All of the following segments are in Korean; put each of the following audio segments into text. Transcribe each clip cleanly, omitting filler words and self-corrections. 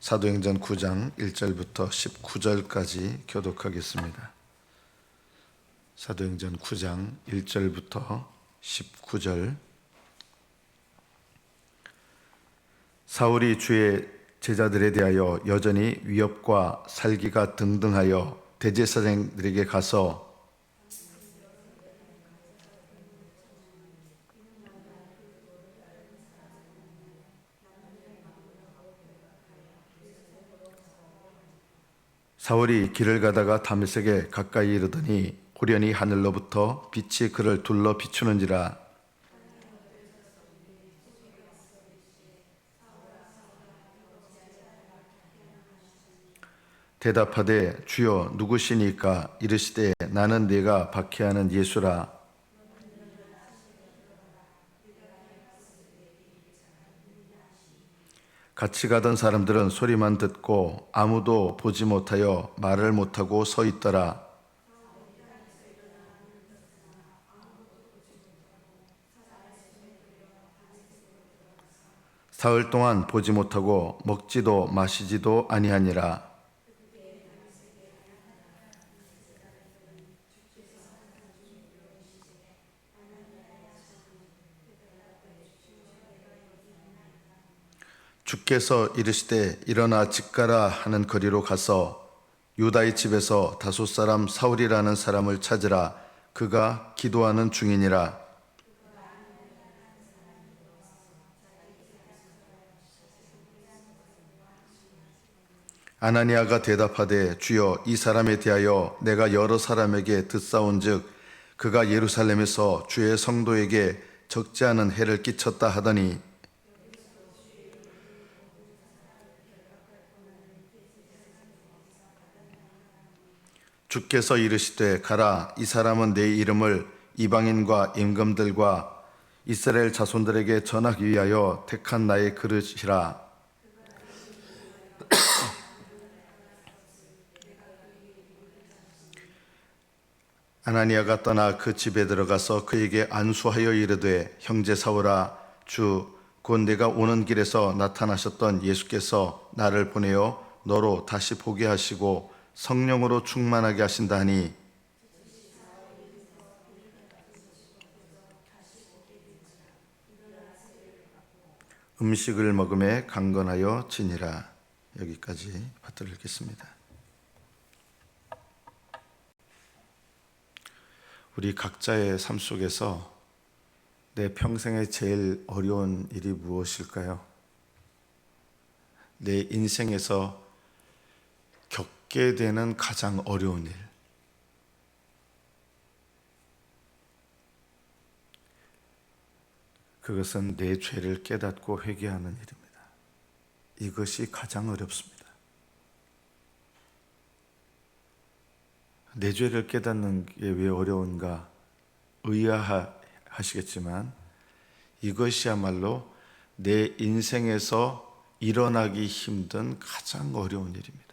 사도행전 9장 1절부터 19절까지 교독하겠습니다. 사도행전 9장 1절부터 19절. 사울이 주의 제자들에 대하여 여전히 위협과 살기가 등등하여 대제사장들에게 가서 사울이 길을 가다가 다메섹에 가까이 이르더니 호련히 하늘로부터 빛이 그를 둘러 비추는지라. 대답하되 주여 누구시니까? 이르시되 나는 네가 박해하는 예수라. 같이 가던 사람들은 소리만 듣고 아무도 보지 못하여 말을 못하고 서 있더라. 사흘 동안 보지 못하고 먹지도 마시지도 아니하니라. 주께서 이르시되 일어나 집 가라 하는 거리로 가서 유다의 집에서 다섯 사람 사울이라는 사람을 찾으라. 그가 기도하는 중이니라. 아나니아가 대답하되 주여 이 사람에 대하여 내가 여러 사람에게 듣사온즉 그가 예루살렘에서 주의 성도에게 적지 않은 해를 끼쳤다 하더니 주께서 이르시되 가라. 이 사람은 내 이름을 이방인과 임금들과 이스라엘 자손들에게 전하기 위하여 택한 나의 그릇이라. 아나니아가 떠나 그 집에 들어가서 그에게 안수하여 이르되 형제 사울아, 주 곧 내가 오는 길에서 나타나셨던 예수께서 나를 보내어 너로 다시 보게 하시고 성령으로 충만하게 하신다니 음식을 먹음에 강건하여 지니라. 여기까지 받들어 읽겠습니다. 우리 각자의 삶 속에서 내 평생에 제일 어려운 일이 무엇일까요? 내 인생에서 겪게 되는 가장 어려운 일. 그것은 내 죄를 깨닫고 회개하는 일입니다. 이것이 가장 어렵습니다. 내 죄를 깨닫는 게 왜 어려운가 의아하시겠지만 이것이야말로 내 인생에서 일어나기 힘든 가장 어려운 일입니다.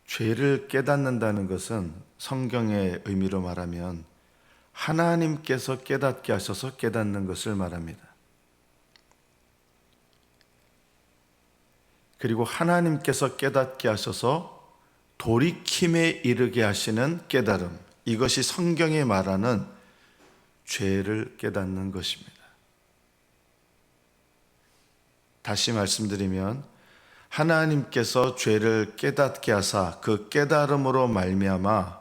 죄를 깨닫는다는 것은 성경의 의미로 말하면 하나님께서 깨닫게 하셔서 깨닫는 것을 말합니다. 그리고 하나님께서 깨닫게 하셔서 돌이킴에 이르게 하시는 깨달음, 이것이 성경이 말하는 죄를 깨닫는 것입니다. 다시 말씀드리면 하나님께서 죄를 깨닫게 하사 그 깨달음으로 말미암아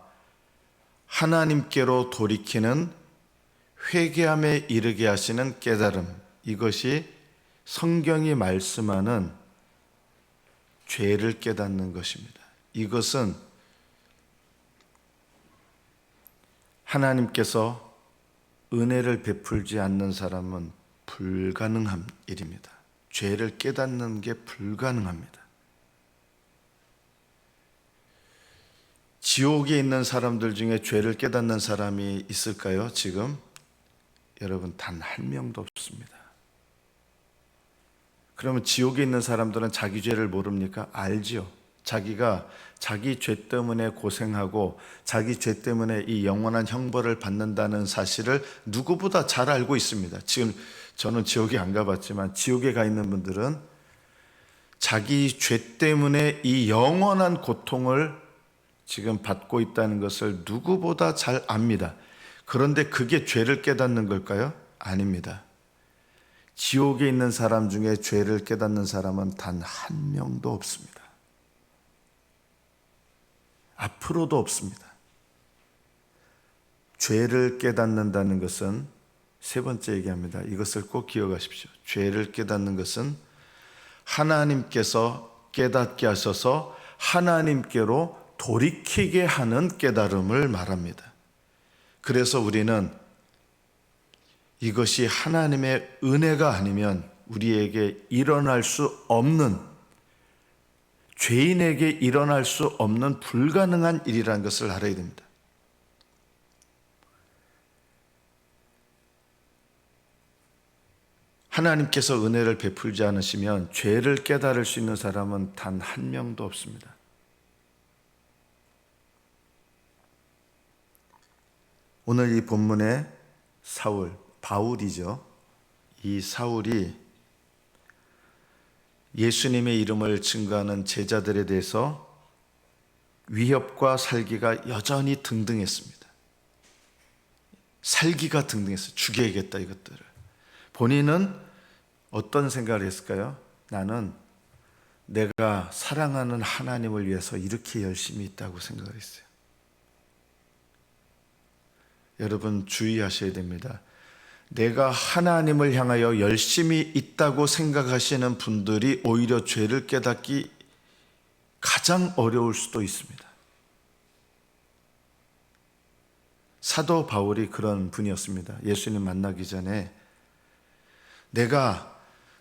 하나님께로 돌이키는 회개함에 이르게 하시는 깨달음, 이것이 성경이 말씀하는 죄를 깨닫는 것입니다. 이것은 하나님께서 은혜를 베풀지 않는 사람은 불가능한 일입니다. 죄를 깨닫는 게 불가능합니다. 지옥에 있는 사람들 중에 죄를 깨닫는 사람이 있을까요? 지금 여러분 단 한 명도 없습니다. 그러면 지옥에 있는 사람들은 자기 죄를 모릅니까? 알지요. 자기가 자기 죄 때문에 고생하고 자기 죄 때문에 이 영원한 형벌을 받는다는 사실을 누구보다 잘 알고 있습니다. 지금 저는 지옥에 안 가봤지만 지옥에 가 있는 분들은 자기 죄 때문에 이 영원한 고통을 지금 받고 있다는 것을 누구보다 잘 압니다. 그런데 그게 죄를 깨닫는 걸까요? 아닙니다. 지옥에 있는 사람 중에 죄를 깨닫는 사람은 단 한 명도 없습니다. 앞으로도 없습니다. 죄를 깨닫는다는 것은 세 번째 얘기합니다. 이것을 꼭 기억하십시오. 죄를 깨닫는 것은 하나님께서 깨닫게 하셔서 하나님께로 돌이키게 하는 깨달음을 말합니다. 그래서 우리는 이것이 하나님의 은혜가 아니면 우리에게 일어날 수 없는, 죄인에게 일어날 수 없는 불가능한 일이라는 것을 알아야 됩니다. 하나님께서 은혜를 베풀지 않으시면 죄를 깨달을 수 있는 사람은 단 한 명도 없습니다. 오늘 이 본문의 사울, 바울이죠. 이 사울이 예수님의 이름을 증거하는 제자들에 대해서 위협과 살기가 여전히 등등했습니다. 살기가 등등했어요. 죽여야겠다 이것들을. 본인은 어떤 생각을 했을까요? 나는 내가 사랑하는 하나님을 위해서 이렇게 열심히 있다고 생각을 했어요. 여러분 주의하셔야 됩니다. 내가 하나님을 향하여 열심히 있다고 생각하시는 분들이 오히려 죄를 깨닫기 가장 어려울 수도 있습니다. 사도 바울이 그런 분이었습니다. 예수님 만나기 전에 내가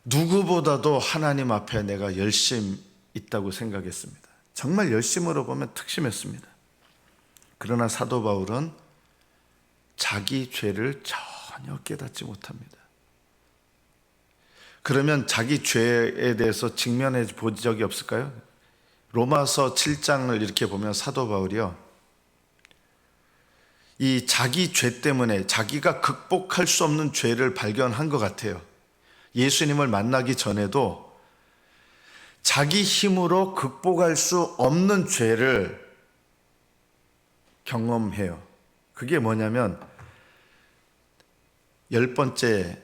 누구보다도 하나님 앞에 내가 열심 있다고 생각했습니다. 정말 열심으로 보면 특심했습니다. 그러나 사도 바울은 자기 죄를 전혀 깨닫지 못합니다. 그러면 자기 죄에 대해서 직면해 본 적이 없을까요? 로마서 7장을 이렇게 보면 사도 바울이요, 이 자기 죄 때문에 자기가 극복할 수 없는 죄를 발견한 것 같아요. 예수님을 만나기 전에도 자기 힘으로 극복할 수 없는 죄를 경험해요. 그게 뭐냐면 10번째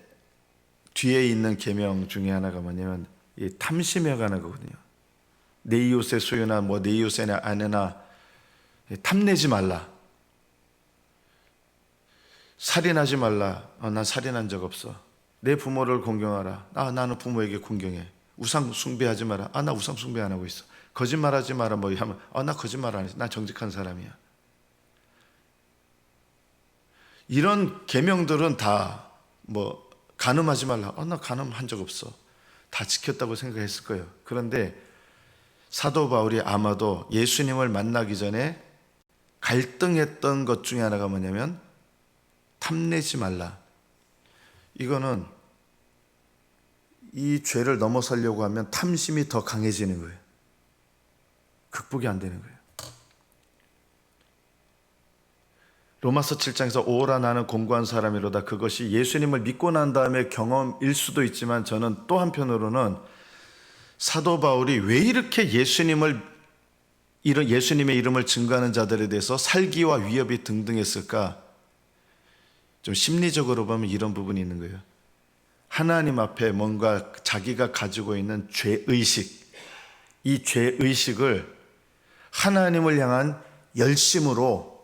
뒤에 있는 계명 중에 하나가 뭐냐면 이 탐심에 관한 거거든요. 내 이웃의 소유나 내 이웃의 아내나 탐내지 말라. 살인하지 말라. 난 살인한 적 없어. 내 부모를 공경하라. 나는 부모에게 공경해. 우상 숭배하지 마라. 나 우상 숭배 안 하고 있어. 거짓말하지 마라. 하면 나 거짓말 안 했어. 나 정직한 사람이야. 이런 계명들은 다 간음하지 말라. 나 간음한 적 없어. 다 지켰다고 생각했을 거예요. 그런데 사도 바울이 아마도 예수님을 만나기 전에 갈등했던 것 중에 하나가 뭐냐면 탐내지 말라. 이거는 이 죄를 넘어서려고 하면 탐심이 더 강해지는 거예요. 극복이 안 되는 거예요. 로마서 7장에서 오라 나는 공고한 사람이로다. 그것이 예수님을 믿고 난 다음에 경험일 수도 있지만 저는 또 한편으로는 사도 바울이 왜 이렇게 예수님의 이름을 증거하는 자들에 대해서 살기와 위협이 등등했을까? 좀 심리적으로 보면 이런 부분이 있는 거예요. 하나님 앞에 뭔가 자기가 가지고 있는 죄의식, 이 죄의식을 하나님을 향한 열심으로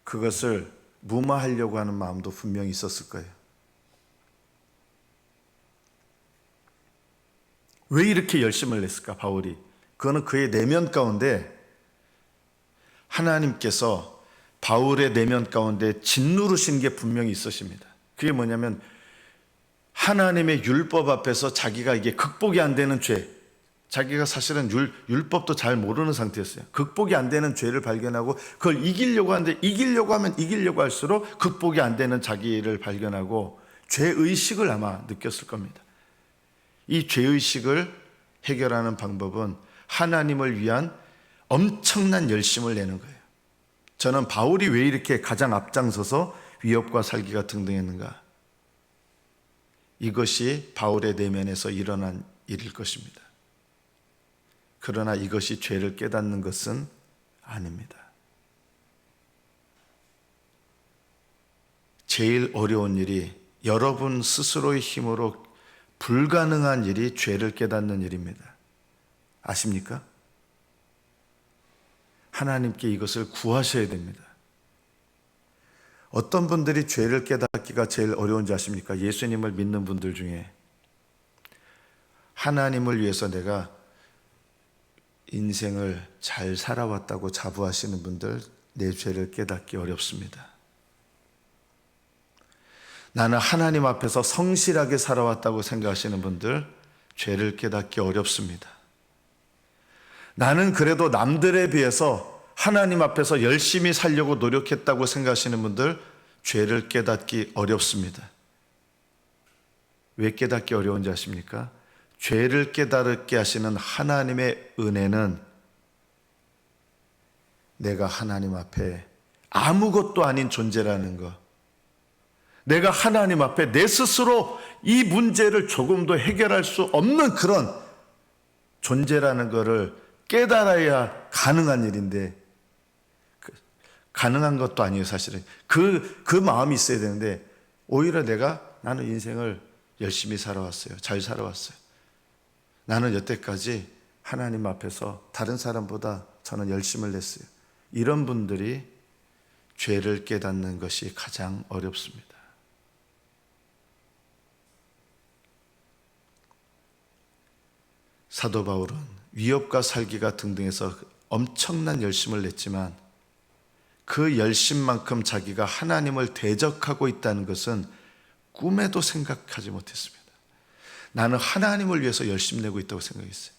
그것을 무마하려고 하는 마음도 분명히 있었을 거예요. 왜 이렇게 열심을 냈을까, 바울이? 그거는 그의 내면 가운데 하나님께서 바울의 내면 가운데 짓누르신 게 분명히 있으십니다. 그게 뭐냐면 하나님의 율법 앞에서 자기가 이게 극복이 안 되는 죄, 자기가 사실은 율법도 잘 모르는 상태였어요. 극복이 안 되는 죄를 발견하고 그걸 이기려고 하는데 이기려고 하면 이기려고 할수록 극복이 안 되는 자기를 발견하고 죄의식을 아마 느꼈을 겁니다. 이 죄의식을 해결하는 방법은 하나님을 위한 엄청난 열심을 내는 거예요. 저는 바울이 왜 이렇게 가장 앞장서서 위협과 살기가 등등했는가? 이것이 바울의 내면에서 일어난 일일 것입니다. 그러나 이것이 죄를 깨닫는 것은 아닙니다. 제일 어려운 일이 여러분 스스로의 힘으로 불가능한 일이 죄를 깨닫는 일입니다. 아십니까? 하나님께 이것을 구하셔야 됩니다. 어떤 분들이 죄를 깨닫기가 제일 어려운지 아십니까? 예수님을 믿는 분들 중에 하나님을 위해서 내가 인생을 잘 살아왔다고 자부하시는 분들, 내 죄를 깨닫기 어렵습니다. 나는 하나님 앞에서 성실하게 살아왔다고 생각하시는 분들, 죄를 깨닫기 어렵습니다. 나는 그래도 남들에 비해서 하나님 앞에서 열심히 살려고 노력했다고 생각하시는 분들, 죄를 깨닫기 어렵습니다. 왜 깨닫기 어려운지 아십니까? 죄를 깨닫게 하시는 하나님의 은혜는 내가 하나님 앞에 아무것도 아닌 존재라는 것, 내가 하나님 앞에 내 스스로 이 문제를 조금도 해결할 수 없는 그런 존재라는 것을 깨달아야 가능한 일인데, 가능한 것도 아니에요. 사실은 그 마음이 있어야 되는데, 오히려 나는 인생을 열심히 살아왔어요. 잘 살아왔어요. 나는 여태까지 하나님 앞에서 다른 사람보다 저는 열심을 냈어요. 이런 분들이 죄를 깨닫는 것이 가장 어렵습니다. 사도 바울은 위협과 살기가 등등해서 엄청난 열심을 냈지만 그 열심만큼 자기가 하나님을 대적하고 있다는 것은 꿈에도 생각하지 못했습니다. 나는 하나님을 위해서 열심 내고 있다고 생각했어요.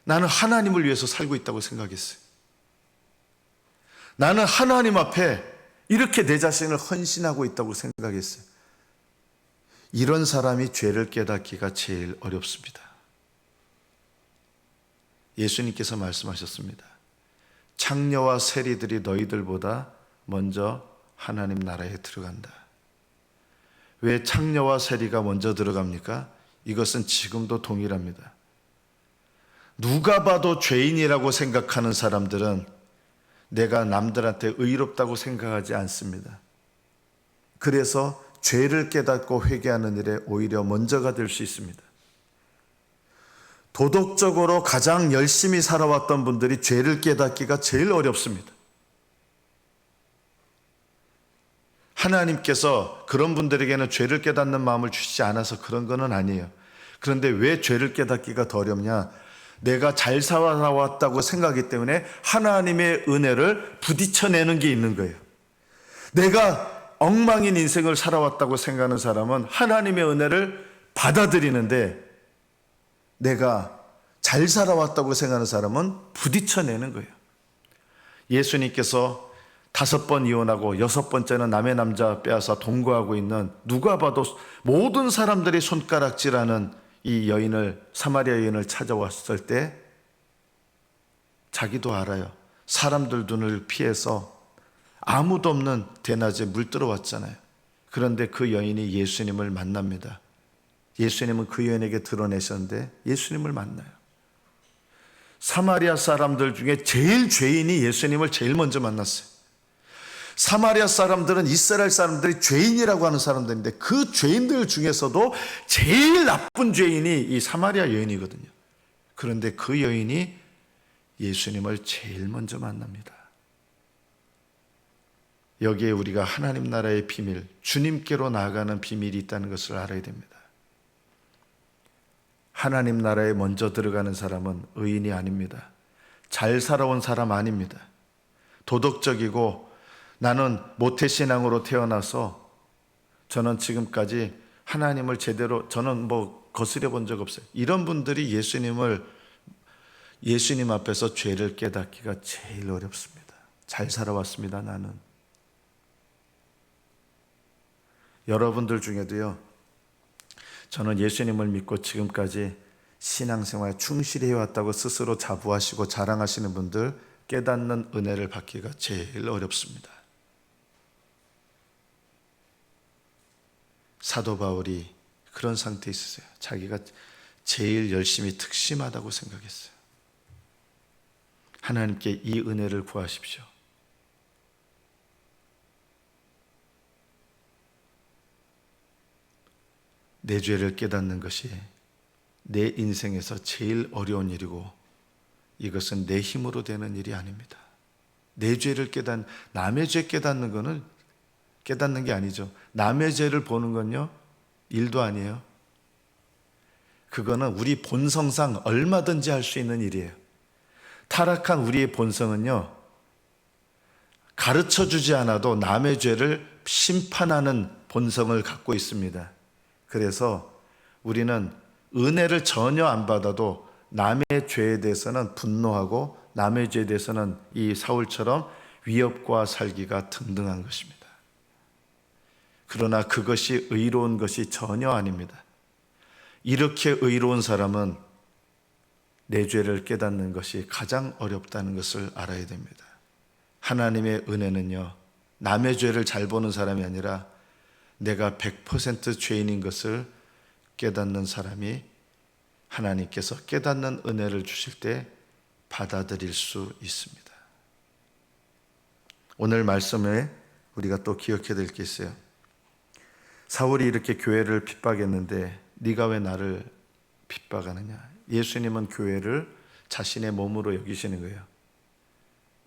나는 하나님을 위해서 살고 있다고 생각했어요. 나는 하나님 앞에 이렇게 내 자신을 헌신하고 있다고 생각했어요. 이런 사람이 죄를 깨닫기가 제일 어렵습니다. 예수님께서 말씀하셨습니다. 창녀와 세리들이 너희들보다 먼저 하나님 나라에 들어간다. 왜 창녀와 세리가 먼저 들어갑니까? 이것은 지금도 동일합니다. 누가 봐도 죄인이라고 생각하는 사람들은 내가 남들한테 의롭다고 생각하지 않습니다. 그래서 죄를 깨닫고 회개하는 일에 오히려 먼저가 될 수 있습니다. 도덕적으로 가장 열심히 살아왔던 분들이 죄를 깨닫기가 제일 어렵습니다. 하나님께서 그런 분들에게는 죄를 깨닫는 마음을 주시지 않아서 그런 건 아니에요. 그런데 왜 죄를 깨닫기가 더 어렵냐? 내가 잘 살아왔다고 생각하기 때문에 하나님의 은혜를 부딪혀내는 게 있는 거예요. 내가 엉망인 인생을 살아왔다고 생각하는 사람은 하나님의 은혜를 받아들이는데, 내가 잘 살아왔다고 생각하는 사람은 부딪혀내는 거예요. 예수님께서 5번 이혼하고 6번째는 남의 남자 빼앗아 동거하고 있는, 누가 봐도 모든 사람들이 손가락질하는 이 사마리아 여인을 찾아왔을 때 자기도 알아요. 사람들 눈을 피해서 아무도 없는 대낮에 물들어 왔잖아요. 그런데 그 여인이 예수님을 만납니다. 예수님은 그 여인에게 드러내셨는데 예수님을 만나요. 사마리아 사람들 중에 제일 죄인이 예수님을 제일 먼저 만났어요. 사마리아 사람들은 이스라엘 사람들이 죄인이라고 하는 사람들인데 그 죄인들 중에서도 제일 나쁜 죄인이 이 사마리아 여인이거든요. 그런데 그 여인이 예수님을 제일 먼저 만납니다. 여기에 우리가 하나님 나라의 비밀, 주님께로 나아가는 비밀이 있다는 것을 알아야 됩니다. 하나님 나라에 먼저 들어가는 사람은 의인이 아닙니다. 잘 살아온 사람 아닙니다. 도덕적이고 나는 모태신앙으로 태어나서 저는 지금까지 하나님을 제대로 저는 거스려 본 적 없어요. 이런 분들이 예수님 앞에서 죄를 깨닫기가 제일 어렵습니다. 잘 살아왔습니다, 나는. 여러분들 중에도요, 저는 예수님을 믿고 지금까지 신앙생활 충실히 해왔다고 스스로 자부하시고 자랑하시는 분들, 깨닫는 은혜를 받기가 제일 어렵습니다. 사도 바울이 그런 상태에 있었어요. 자기가 제일 열심히 특심하다고 생각했어요. 하나님께 이 은혜를 구하십시오. 내 죄를 깨닫는 것이 내 인생에서 제일 어려운 일이고, 이것은 내 힘으로 되는 일이 아닙니다. 내 죄를 남의 죄 깨닫는 것은 깨닫는 게 아니죠. 남의 죄를 보는 건요, 일도 아니에요. 그거는 우리 본성상 얼마든지 할 수 있는 일이에요. 타락한 우리의 본성은요, 가르쳐 주지 않아도 남의 죄를 심판하는 본성을 갖고 있습니다. 그래서 우리는 은혜를 전혀 안 받아도 남의 죄에 대해서는 분노하고, 남의 죄에 대해서는 이 사울처럼 위협과 살기가 등등한 것입니다. 그러나 그것이 의로운 것이 전혀 아닙니다. 이렇게 의로운 사람은 내 죄를 깨닫는 것이 가장 어렵다는 것을 알아야 됩니다. 하나님의 은혜는요, 남의 죄를 잘 보는 사람이 아니라 내가 100% 죄인인 것을 깨닫는 사람이 하나님께서 깨닫는 은혜를 주실 때 받아들일 수 있습니다. 오늘 말씀에 우리가 또 기억해야 될 게 있어요. 사울이 이렇게 교회를 핍박했는데 네가 왜 나를 핍박하느냐? 예수님은 교회를 자신의 몸으로 여기시는 거예요.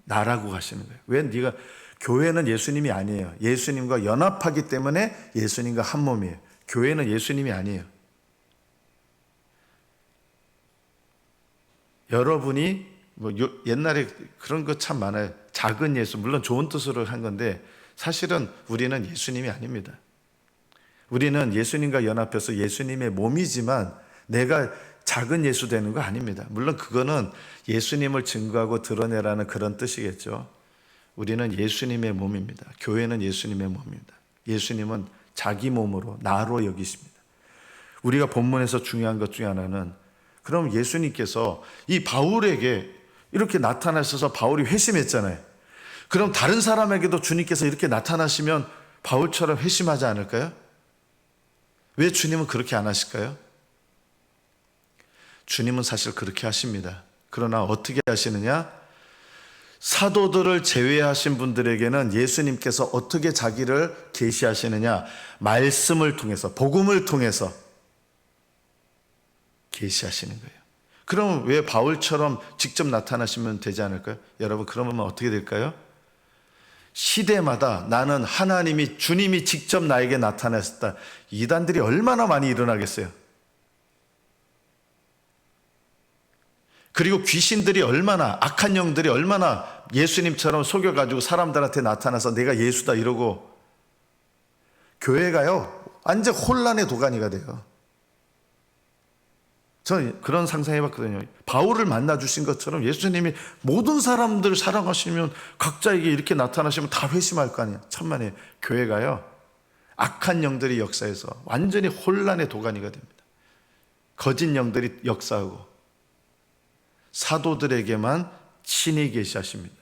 나라고 하시는 거예요. 왜 네가, 교회는 예수님이 아니에요. 예수님과 연합하기 때문에 예수님과 한 몸이에요. 교회는 예수님이 아니에요. 여러분이 옛날에 그런 거 참 많아요. 작은 예수, 물론 좋은 뜻으로 한 건데 사실은 우리는 예수님이 아닙니다. 우리는 예수님과 연합해서 예수님의 몸이지만 내가 작은 예수 되는 거 아닙니다. 물론 그거는 예수님을 증거하고 드러내라는 그런 뜻이겠죠. 우리는 예수님의 몸입니다. 교회는 예수님의 몸입니다. 예수님은 자기 몸으로, 나로 여기십니다. 우리가 본문에서 중요한 것 중에 하나는, 그럼 예수님께서 이 바울에게 이렇게 나타나셔서 바울이 회심했잖아요. 그럼 다른 사람에게도 주님께서 이렇게 나타나시면 바울처럼 회심하지 않을까요? 왜 주님은 그렇게 안 하실까요? 주님은 사실 그렇게 하십니다. 그러나 어떻게 하시느냐? 사도들을 제외하신 분들에게는 예수님께서 어떻게 자기를 계시하시느냐? 말씀을 통해서, 복음을 통해서 계시하시는 거예요. 그럼 왜 바울처럼 직접 나타나시면 되지 않을까요? 여러분, 그러면 어떻게 될까요? 시대마다 나는 하나님이, 주님이 직접 나에게 나타났다. 이단들이 얼마나 많이 일어나겠어요? 그리고 귀신들이 얼마나, 악한 영들이 얼마나 예수님처럼 속여가지고 사람들한테 나타나서 내가 예수다 이러고, 교회가요 완전 혼란의 도가니가 돼요. 저는 그런 상상해봤거든요. 바울을 만나주신 것처럼 예수님이 모든 사람들을 사랑하시면 각자에게 이렇게 나타나시면 다 회심할 거 아니에요. 천만에. 교회가요 악한 영들이 역사해서 완전히 혼란의 도가니가 됩니다. 거짓 영들이 역사하고 사도들에게만 친히 계시하십니다.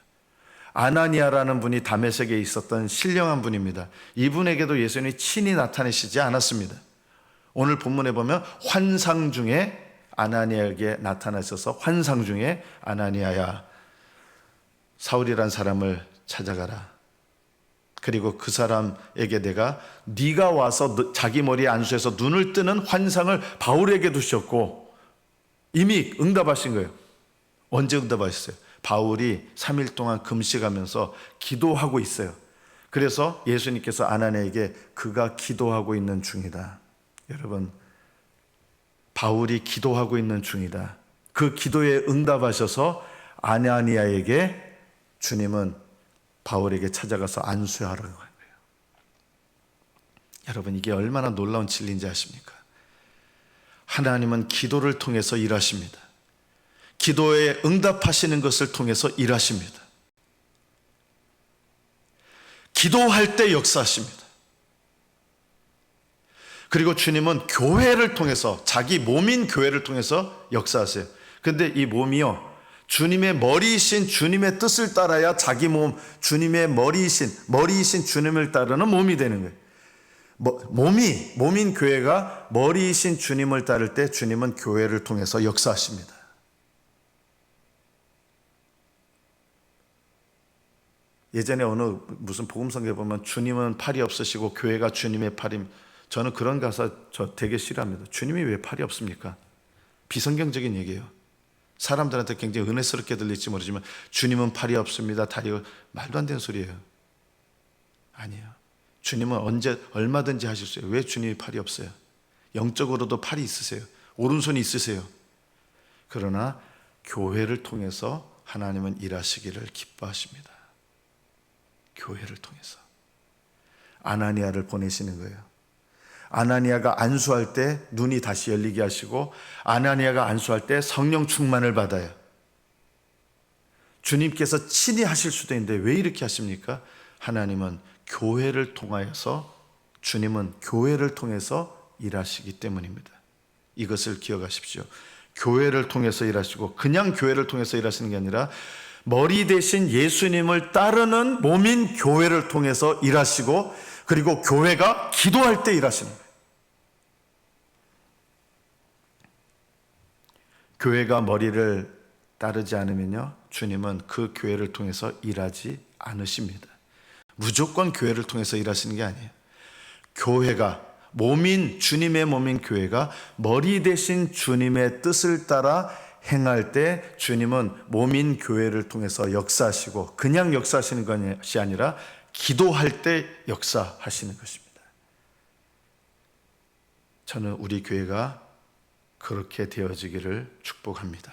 아나니아라는 분이 다메섹에 있었던 신령한 분입니다. 이분에게도 예수님이 친히 나타내시지 않았습니다. 오늘 본문에 보면 환상 중에 아나니아에게 나타나셔서, 환상 중에 아나니아야, 사울이란 사람을 찾아가라. 그리고 그 사람에게 내가, 네가 와서 자기 머리에 안수해서 눈을 뜨는 환상을 바울에게 주셨고, 이미 응답하신 거예요. 언제 응답하셨어요? 바울이 3일 동안 금식하면서 기도하고 있어요. 그래서 예수님께서 아나니아에게 그가 기도하고 있는 중이다. 여러분, 바울이 기도하고 있는 중이다. 그 기도에 응답하셔서 아나니아에게 주님은 바울에게 찾아가서 안수하라고 한 거예요. 여러분, 이게 얼마나 놀라운 진리인지 아십니까? 하나님은 기도를 통해서 일하십니다. 기도에 응답하시는 것을 통해서 일하십니다. 기도할 때 역사하십니다. 그리고 주님은 교회를 통해서, 자기 몸인 교회를 통해서 역사하세요. 근데 이 몸이요, 주님의 머리이신 주님의 뜻을 따라야 자기 몸, 주님의 머리이신 주님을 따르는 몸이 되는 거예요. 몸인 교회가 머리이신 주님을 따를 때 주님은 교회를 통해서 역사하십니다. 예전에 어느 무슨 복음성에 보면 주님은 팔이 없으시고 교회가 주님의 팔임. 저는 그런 가사 저 되게 싫어합니다. 주님이 왜 팔이 없습니까? 비성경적인 얘기예요. 사람들한테 굉장히 은혜스럽게 들릴지 모르지만 주님은 팔이 없습니다. 다리가, 말도 안 되는 소리예요. 아니에요. 주님은 얼마든지 하실 수 있어요. 왜 주님이 팔이 없어요? 영적으로도 팔이 있으세요. 오른손이 있으세요. 그러나 교회를 통해서 하나님은 일하시기를 기뻐하십니다. 교회를 통해서 아나니아를 보내시는 거예요. 아나니아가 안수할 때 눈이 다시 열리게 하시고, 아나니아가 안수할 때 성령 충만을 받아요. 주님께서 친히 하실 수도 있는데 왜 이렇게 하십니까? 하나님은 교회를 통하여서, 주님은 교회를 통해서 일하시기 때문입니다. 이것을 기억하십시오. 교회를 통해서 일하시고, 그냥 교회를 통해서 일하시는 게 아니라 머리 대신 예수님을 따르는 몸인 교회를 통해서 일하시고, 그리고 교회가 기도할 때 일하시는 거예요. 교회가 머리를 따르지 않으면요, 주님은 그 교회를 통해서 일하지 않으십니다. 무조건 교회를 통해서 일하시는 게 아니에요. 교회가, 주님의 몸인 교회가 머리 대신 주님의 뜻을 따라 행할 때 주님은 몸인 교회를 통해서 역사하시고, 그냥 역사하시는 것이 아니라 기도할 때 역사하시는 것입니다. 저는 우리 교회가 그렇게 되어지기를 축복합니다.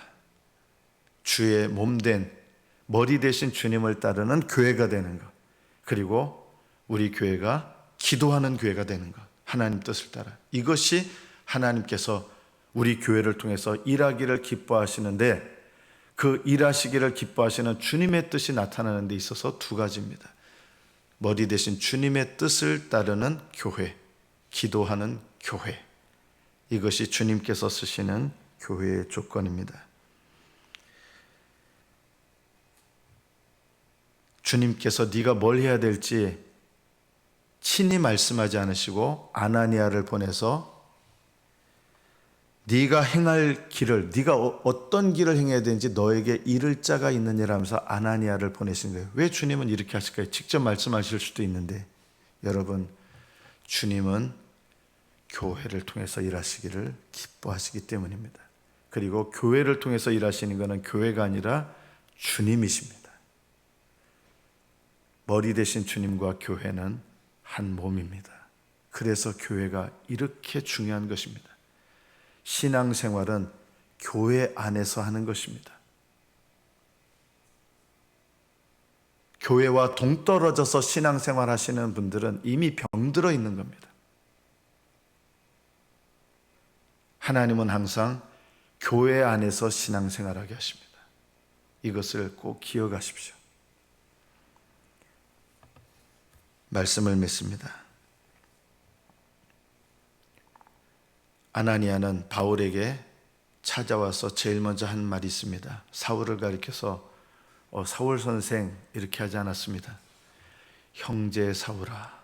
주의 몸된, 머리 대신 주님을 따르는 교회가 되는 것, 그리고 우리 교회가 기도하는 교회가 되는 것, 하나님 뜻을 따라. 이것이 하나님께서 우리 교회를 통해서 일하기를 기뻐하시는데, 그 일하시기를 기뻐하시는 주님의 뜻이 나타나는 데 있어서 두 가지입니다. 머리 대신 주님의 뜻을 따르는 교회, 기도하는 교회. 이것이 주님께서 쓰시는 교회의 조건입니다. 주님께서 네가 뭘 해야 될지 친히 말씀하지 않으시고 아나니아를 보내서 네가 행할 길을, 네가 어떤 길을 행해야 되는지 너에게 이를 자가 있느니라 하면서 아나니아를 보내신 거예요. 왜 주님은 이렇게 하실까요? 직접 말씀하실 수도 있는데, 여러분, 주님은 교회를 통해서 일하시기를 기뻐하시기 때문입니다. 그리고 교회를 통해서 일하시는 것은 교회가 아니라 주님이십니다. 머리 대신 주님과 교회는 한 몸입니다. 그래서 교회가 이렇게 중요한 것입니다. 신앙생활은 교회 안에서 하는 것입니다. 교회와 동떨어져서 신앙생활 하시는 분들은 이미 병들어 있는 겁니다. 하나님은 항상 교회 안에서 신앙생활하게 하십니다. 이것을 꼭 기억하십시오. 말씀을 맺습니다. 아나니아는 바울에게 찾아와서 제일 먼저 한 말이 있습니다. 사울을 가리켜서 사울 선생 이렇게 하지 않았습니다. 형제 사울아.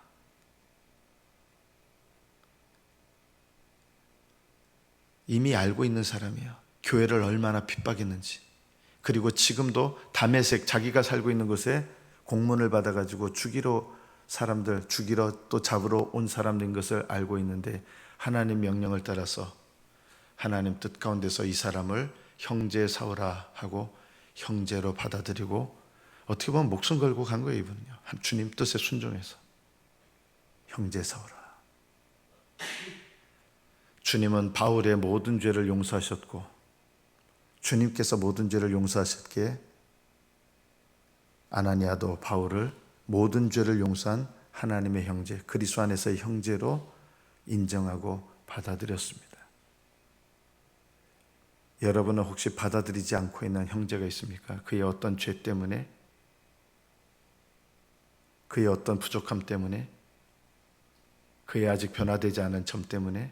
이미 알고 있는 사람이에요. 교회를 얼마나 핍박했는지. 그리고 지금도 다메섹, 자기가 살고 있는 곳에 공문을 받아가지고 죽이러 또 잡으러 온 사람들인 것을 알고 있는데, 하나님 명령을 따라서 하나님 뜻 가운데서 이 사람을 형제 사울아 하고 형제로 받아들이고, 어떻게 보면 목숨 걸고 간 거예요. 이분은요, 주님 뜻에 순종해서 형제 사울아. 주님은 바울의 모든 죄를 용서하셨고, 주님께서 모든 죄를 용서하셨기에 아나니아도 바울을 모든 죄를 용서한 하나님의 형제, 그리스도 안에서의 형제로 인정하고 받아들였습니다. 여러분은 혹시 받아들이지 않고 있는 형제가 있습니까? 그의 어떤 죄 때문에, 그의 어떤 부족함 때문에, 그의 아직 변화되지 않은 점 때문에.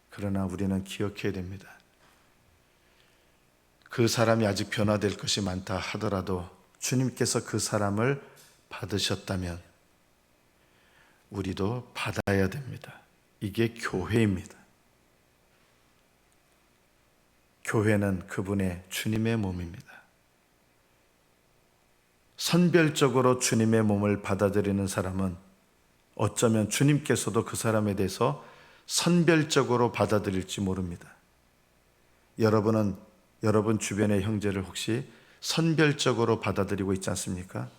그러나 우리는 기억해야 됩니다. 그 사람이 아직 변화될 것이 많다 하더라도 주님께서 그 사람을 받으셨다면 우리도 받아야 됩니다. 이게 교회입니다. 교회는 그분의 주님의 몸입니다. 선별적으로 주님의 몸을 받아들이는 사람은 어쩌면 주님께서도 그 사람에 대해서 선별적으로 받아들일지 모릅니다. 여러분은 여러분 주변의 형제를 혹시 선별적으로 받아들이고 있지 않습니까?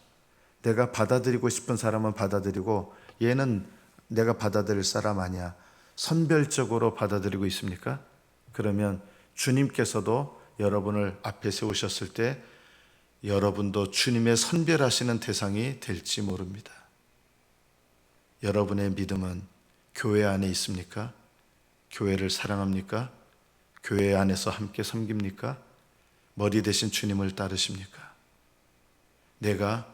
내가 받아들이고 싶은 사람은 받아들이고 얘는 내가 받아들일 사람 아니야. 선별적으로 받아들이고 있습니까? 그러면 주님께서도 여러분을 앞에 세우셨을 때 여러분도 주님의 선별하시는 대상이 될지 모릅니다. 여러분의 믿음은 교회 안에 있습니까? 교회를 사랑합니까? 교회 안에서 함께 섬깁니까? 머리 대신 주님을 따르십니까? 내가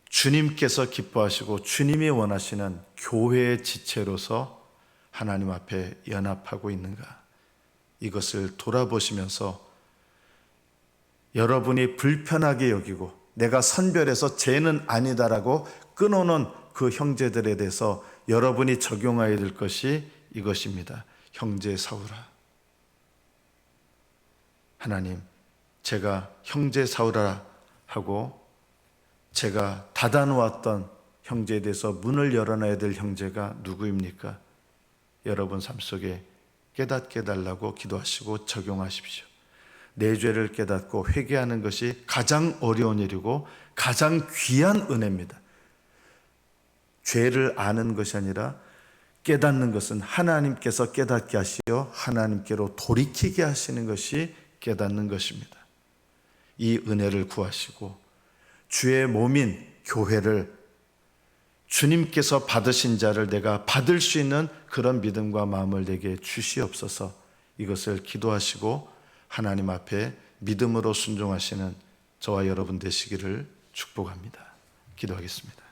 주님께서 기뻐하시고 주님이 원하시는 교회의 지체로서 하나님 앞에 연합하고 있는가? 이것을 돌아보시면서 여러분이 불편하게 여기고 내가 선별해서 쟤는 아니다라고 끊어놓은 그 형제들에 대해서 여러분이 적용해야 될 것이 이것입니다. 형제 사울아, 하나님, 제가 형제 사울아 하고 제가 닫아놓았던 형제에 대해서 문을 열어놔야 될 형제가 누구입니까? 여러분 삶 속에 깨닫게 해달라고 기도하시고 적용하십시오. 내 죄를 깨닫고 회개하는 것이 가장 어려운 일이고 가장 귀한 은혜입니다. 죄를 아는 것이 아니라 깨닫는 것은 하나님께서 깨닫게 하시어 하나님께로 돌이키게 하시는 것이 깨닫는 것입니다. 이 은혜를 구하시고 주의 몸인 교회를 주님께서 받으신 자를 내가 받을 수 있는 그런 믿음과 마음을 내게 주시옵소서. 이것을 기도하시고 하나님 앞에 믿음으로 순종하시는 저와 여러분 되시기를 축복합니다. 기도하겠습니다.